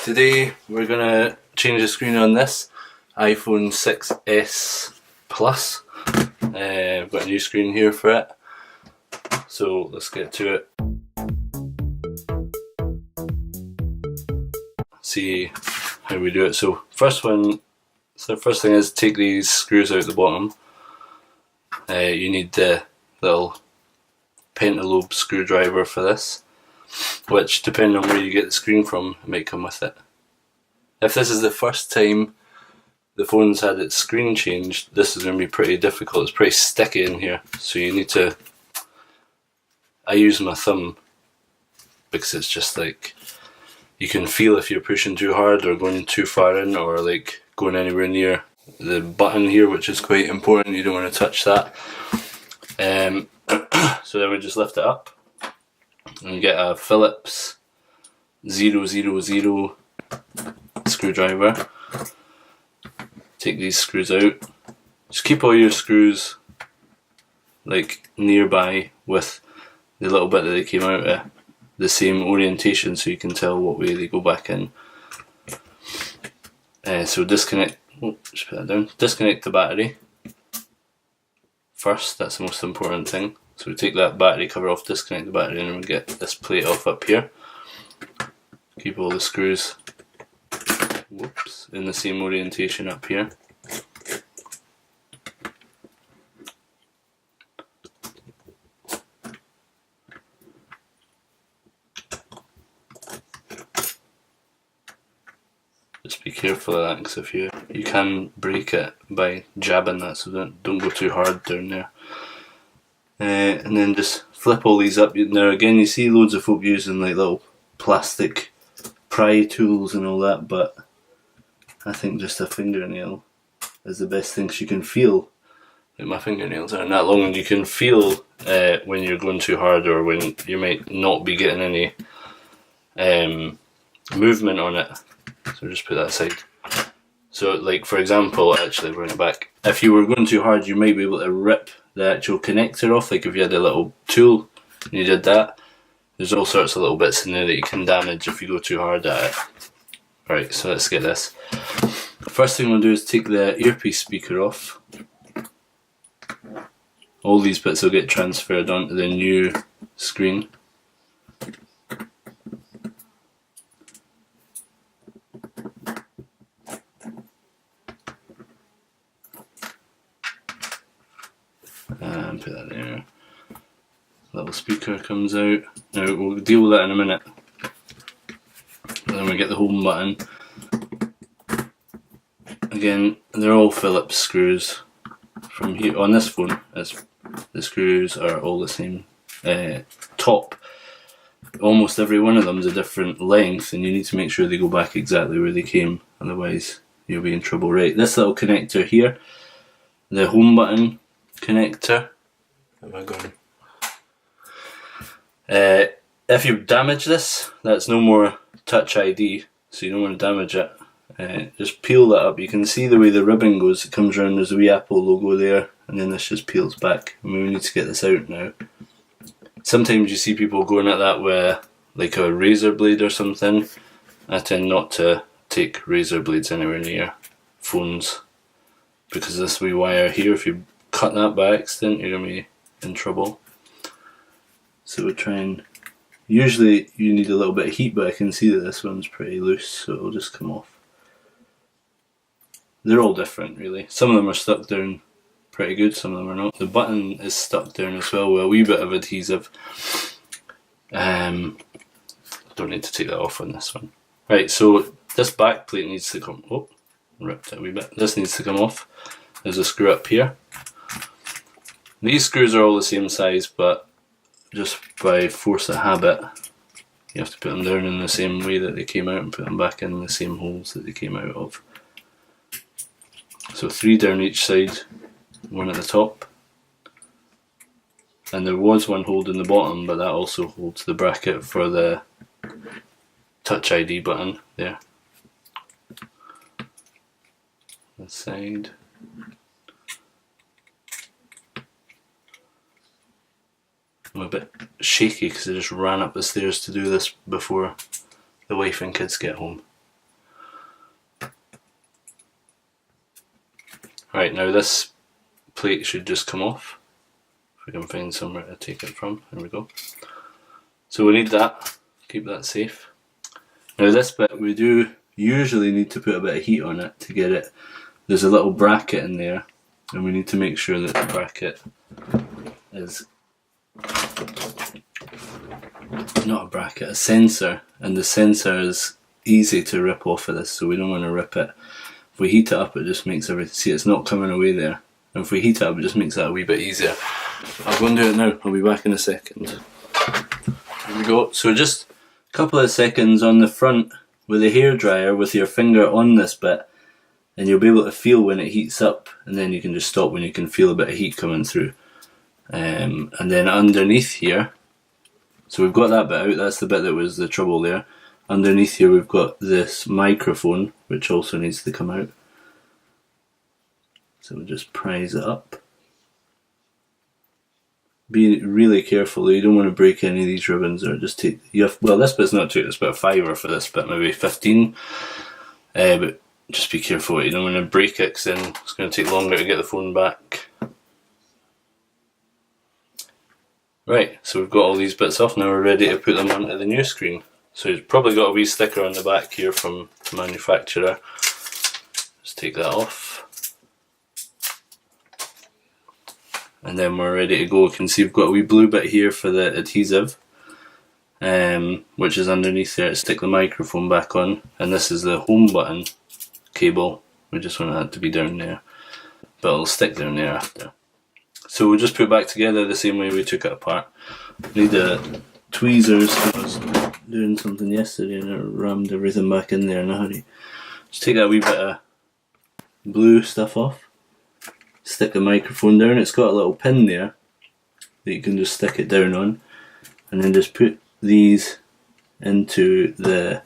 Today we're gonna change the screen on this iPhone 6s Plus. I've got a new screen here for it, so let's get to it. See how we do it. So first thing is take these screws out the bottom. You need the little pentalobe screwdriver for this, which, depending on where you get the screen from, it might come with it. If this is the first time the phone's had its screen changed, this is going to be pretty difficult. It's pretty sticky in here, so you need to... I use my thumb because it's just like, you can feel if you're pushing too hard or going too far in, or like going anywhere near the button here, which is quite important. You don't want to touch that. So then we just lift it up and get a Phillips 000 screwdriver. Take these screws out. Just keep all your screws like nearby with the little bit that they came out of, the same orientation, so you can tell what way they go back in. So disconnect. Just put that down. Disconnect the battery first. That's the most important thing. So we take that battery cover off, disconnect the battery, and then we get this plate off up here. Keep all the screws in the same orientation up here. Just be careful of that, because if you can break it by jabbing that, so don't go too hard down there. And then just flip all these up. Now again, you see loads of folk using like little plastic pry tools and all that, but I think just a fingernail is the best thing. You can feel, like my fingernails aren't that long, and you can feel when you're going too hard, or when you might not be getting any movement on it. So just put that aside. So like, for example, actually bring it back, if you were going too hard, you might be able to rip the actual connector off. Like if you had a little tool and you did that, there's all sorts of little bits in there that you can damage if you go too hard at it. Right, so let's get this. First thing we'll do is take the earpiece speaker off. All these bits will get transferred onto the new screen. And put that there. Little speaker comes out. Now we'll deal with that in a minute. And then we get the home button. Again, they're all Phillips screws. From here on this phone, the screws are all the same top. Almost every one of them is a different length, and you need to make sure they go back exactly where they came, otherwise you'll be in trouble. Right, this little connector here, the home button connector. Am I going? If you damage this, that's no more Touch ID, so you don't want to damage it. Just peel that up. You can see the way the ribbon goes. It comes around, there's a wee Apple logo there, and then this just peels back. And we need to get this out now. Sometimes you see people going at that with like a razor blade or something. I tend not to take razor blades anywhere near phones, because this wee wire here, if you cut that by accident, you're going to be in trouble. So we'll try and... Usually you need a little bit of heat, but I can see that this one's pretty loose, so it'll just come off. They're all different, really. Some of them are stuck down pretty good, some of them are not. The button is stuck down as well with a wee bit of adhesive. Don't need to take that off on this one. Right, so this back plate needs to come... Oh, ripped it a wee bit. This needs to come off. There's a screw up here. These screws are all the same size, but just by force of habit, you have to put them down in the same way that they came out and put them back in the same holes that they came out of. So 3 down each side, 1 at the top. And there was one holding the bottom, but that also holds the bracket for the Touch ID button there. This side. I'm a bit shaky because I just ran up the stairs to do this before the wife and kids get home. Right, now this plate should just come off. If we can find somewhere to take it from, there we go. So we need that, keep that safe. Now this bit, we do usually need to put a bit of heat on it to get it. There's a little bracket in there, and we need to make sure that the bracket is not a bracket, a sensor, and the sensor is easy to rip off of this, so we don't want to rip it. If we heat it up, it just makes everything, see, it's not coming away there, and if we heat it up, it just makes that a wee bit easier. I'll go and do it now, I'll be back in a second. Here we go. So just a couple of seconds on the front with a hairdryer with your finger on this bit, and you'll be able to feel when it heats up, and then you can just stop when you can feel a bit of heat coming through. And then underneath here, so we've got that bit out, that's the bit that was the trouble there. Underneath here we've got this microphone, which also needs to come out. So we'll just prise it up. Be really careful, you don't want to break any of these ribbons, or just take, well, this bit's not too, it's about $5 for this bit, maybe 15. But just be careful, you don't want to break it, because then it's going to take longer to get the phone back. Right, so we've got all these bits off, now we're ready to put them onto the new screen. So you've probably got a wee sticker on the back here from the manufacturer. Just take that off. And then we're ready to go. You can see we've got a wee blue bit here for the adhesive, which is underneath there to stick the microphone back on. And this is the home button cable. We just want that to be down there, but it'll stick down there after. So we'll just put it back together the same way we took it apart. Need the tweezers. I was doing something yesterday and I rammed everything back in there in a hurry. Just take that wee bit of blue stuff off. Stick the microphone down. It's got a little pin there that you can just stick it down on, and then just put these into the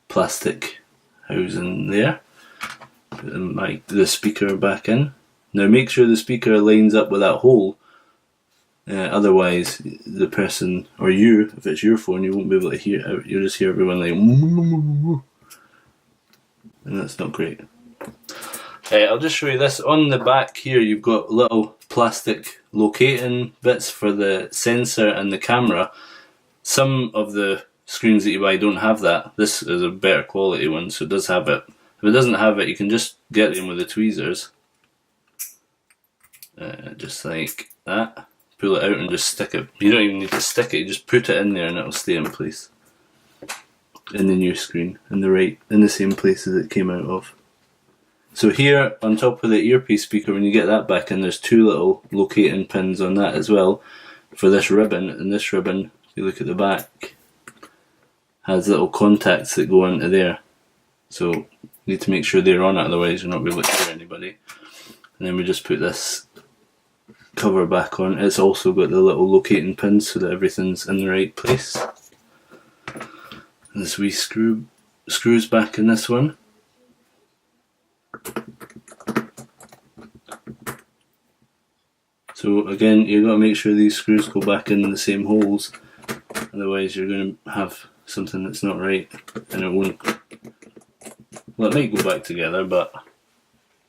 plastic housing there. Put the speaker back in. Now make sure the speaker lines up with that hole, otherwise the person, or you, if it's your phone, you won't be able to hear it. You'll just hear everyone like, and that's not great. I'll just show you this. On the back here you've got little plastic locating bits for the sensor and the camera. Some of the screens that you buy don't have that. This is a better quality one, so it does have it. If it doesn't have it, you can just get them with the tweezers. Just like that. Pull it out and just stick it. You don't even need to stick it, you just put it in there and it'll stay in place. In the new screen, in the same place as it came out of. So here on top of the earpiece speaker, when you get that back in, there's two little locating pins on that as well for this ribbon, and this ribbon, if you look at the back, has little contacts that go into there. So you need to make sure they're on it, otherwise you're not going to be able to hear anybody. And then we just put this cover back on. It's also got the little locating pins so that everything's in the right place. And this wee screws back in this one. So again, you've got to make sure these screws go back in the same holes, otherwise you're going to have something that's not right, and it won't, well, it might go back together, but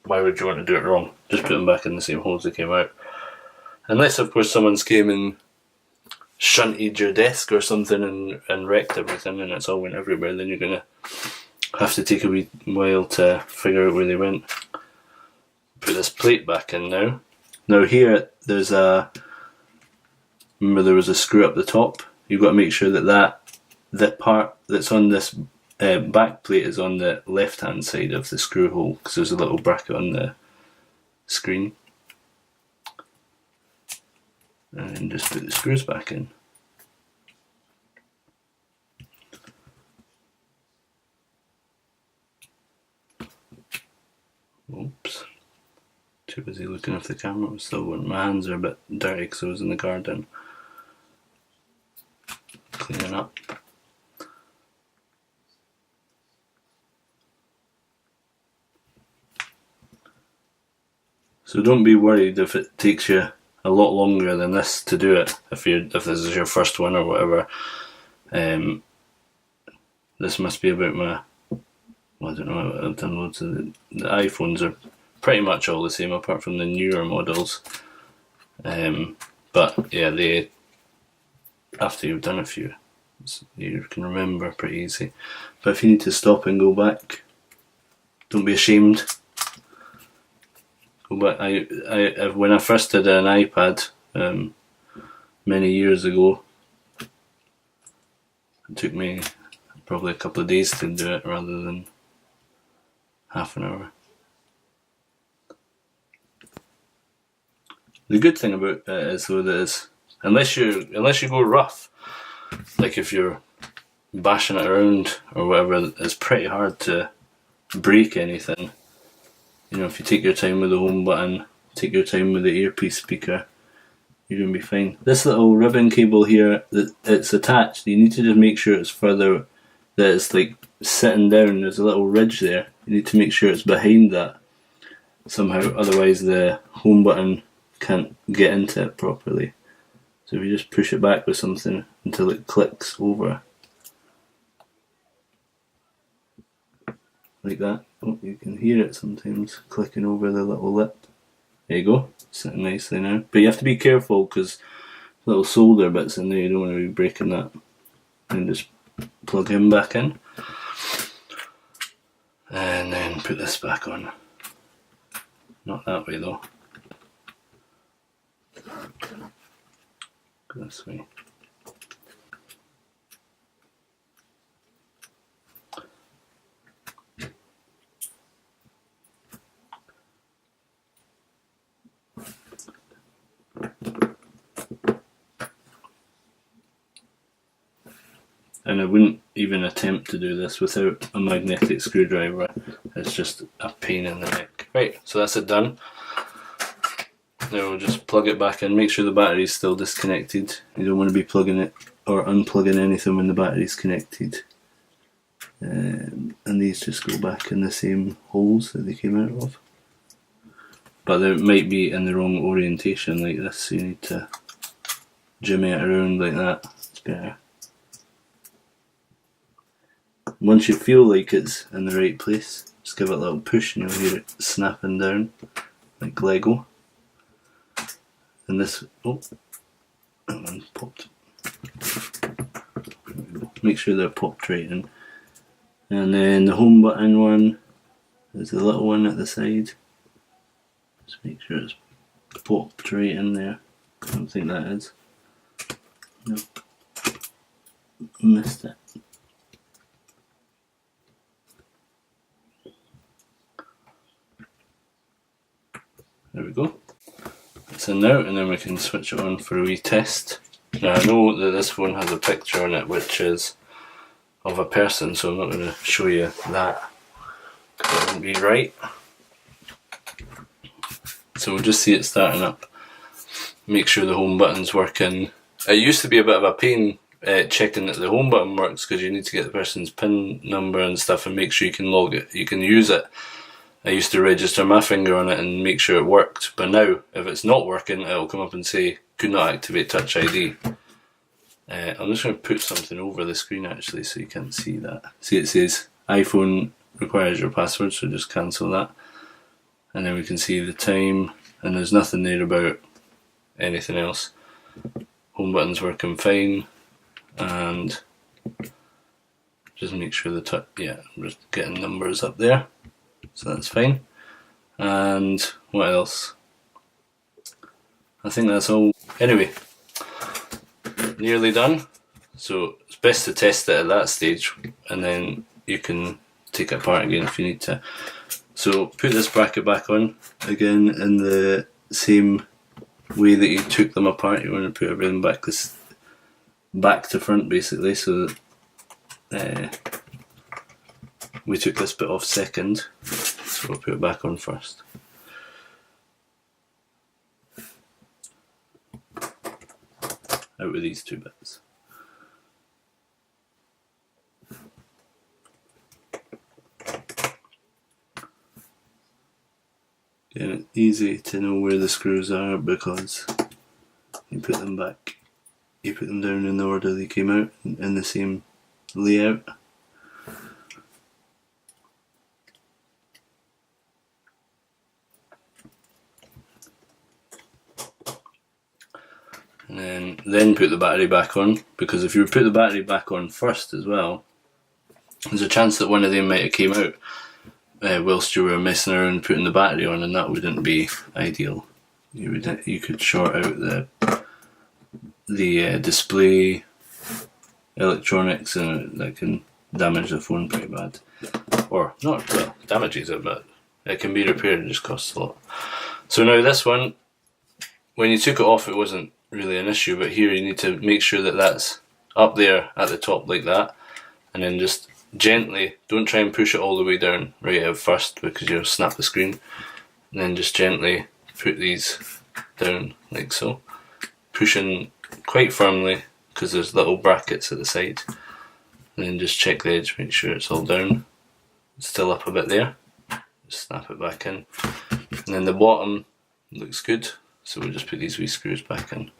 why would you want to do it wrong? Just put them back in the same holes they came out. Unless of course someone's came and shunted your desk or something and wrecked everything and it's all went everywhere, then you're going to have to take a wee while to figure out where they went. Put this plate back in now. Now here there's remember there was a screw up the top. You've got to make sure that that part that's on this back plate is on the left hand side of the screw hole, because there's a little bracket on the screen. And just put the screws back in. Oops. Too busy looking if the camera was still going. My hands are a bit dirty because I was in the garden cleaning up. So don't be worried if it takes you a lot longer than this to do it, if this is your first one or whatever. This must be about my, well, I don't know, I've done loads of the iPhones are pretty much all the same apart from the newer models. But yeah, they, after you've done a few, you can remember pretty easy. But if you need to stop and go back, don't be ashamed. Go back. When I first did an iPad many years ago, it took me probably a couple of days to do it rather than half an hour. The good thing about it is though that is, unless you go rough, like if you're bashing it around or whatever, it's pretty hard to break anything. You know, if you take your time with the home button, take your time with the earpiece speaker, you're going to be fine. This little ribbon cable here, that it's attached, you need to just make sure it's further, that it's like sitting down, there's a little ridge there. You need to make sure it's behind that somehow, otherwise the home button can't get into it properly. So if you just push it back with something until it clicks over. Like that. Oh, you can hear it sometimes clicking over the little lip. There you go, sitting nicely now. But you have to be careful because little solder bits in there, you don't want to be breaking that. And just plug him back in. And then put this back on. Not that way though. Go this way. And I wouldn't even attempt to do this without a magnetic screwdriver. It's just a pain in the neck. Right, so that's it done. Now we'll just plug it back in, make sure the battery's still disconnected. You don't want to be plugging it or unplugging anything when the battery's connected. And these just go back in the same holes that they came out of. But they might be in the wrong orientation like this, so you need to jimmy it around like that. It's better. Once you feel like it's in the right place, just give it a little push and you'll hear it snapping down like Lego. And this, oh, that one popped. Make sure they're popped right in. And then the home button one is the little one at the side. Just make sure it's popped right in there. I don't think that is. Nope. Missed it. There we go. It's in now, and then we can switch it on for a wee test. Now I know that this phone has a picture on it which is of a person, so I'm not going to show you that because it wouldn't be right. So we'll just see it starting up. Make sure the home button's working. It used to be a bit of a pain checking that the home button works because you need to get the person's PIN number and stuff and make sure you can log it, you can use it. I used to register my finger on it and make sure it worked, but now if it's not working it'll come up and say could not activate Touch ID. I'm just going to put something over the screen actually so you can't see that. See, it says iPhone requires your password, so just cancel that. And then we can see the time, and there's nothing there about anything else. Home button's working fine, and just make sure the yeah, I'm just getting numbers up there. So that's fine. And what else? I think that's all. Anyway, nearly done. So it's best to test it at that stage and then you can take it apart again if you need to. So put this bracket back on again in the same way that you took them apart. You want to put everything back to front basically, so that we took this bit off second, so we'll put it back on first. Out with these two bits. Again, it's easy to know where the screws are because you put them back, you put them down in the order they came out, in the same layout. and then put the battery back on, because if you put the battery back on first as well, there's a chance that one of them might have came out whilst you were messing around putting the battery on, and that wouldn't be ideal. You could short out the display electronics, and that can damage the phone pretty bad. Or not, well, damages it, but it can be repaired, it just costs a lot. So now this one, when you took it off it wasn't really an issue, but here you need to make sure that that's up there at the top like that, and then just gently, don't try and push it all the way down right at first because you'll snap the screen, and then just gently put these down like so, pushing quite firmly because there's little brackets at the side, and then just check the edge, make sure it's all down, it's still up a bit there, just snap it back in, and then the bottom looks good, so we'll just put these wee screws back in.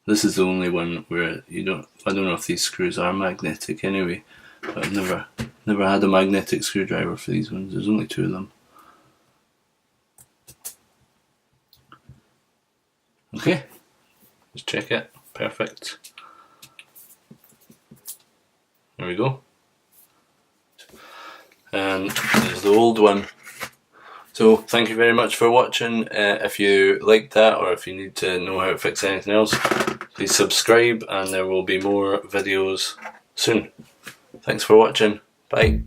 This is the only one where I don't know if these screws are magnetic anyway, but I've never had a magnetic screwdriver for these ones. There's only 2 of them. Okay, let's check it. Perfect. There we go. And there's the old one. So thank you very much for watching. If you liked that, or if you need to know how to fix anything else, please subscribe, and there will be more videos soon. Thanks for watching. Bye.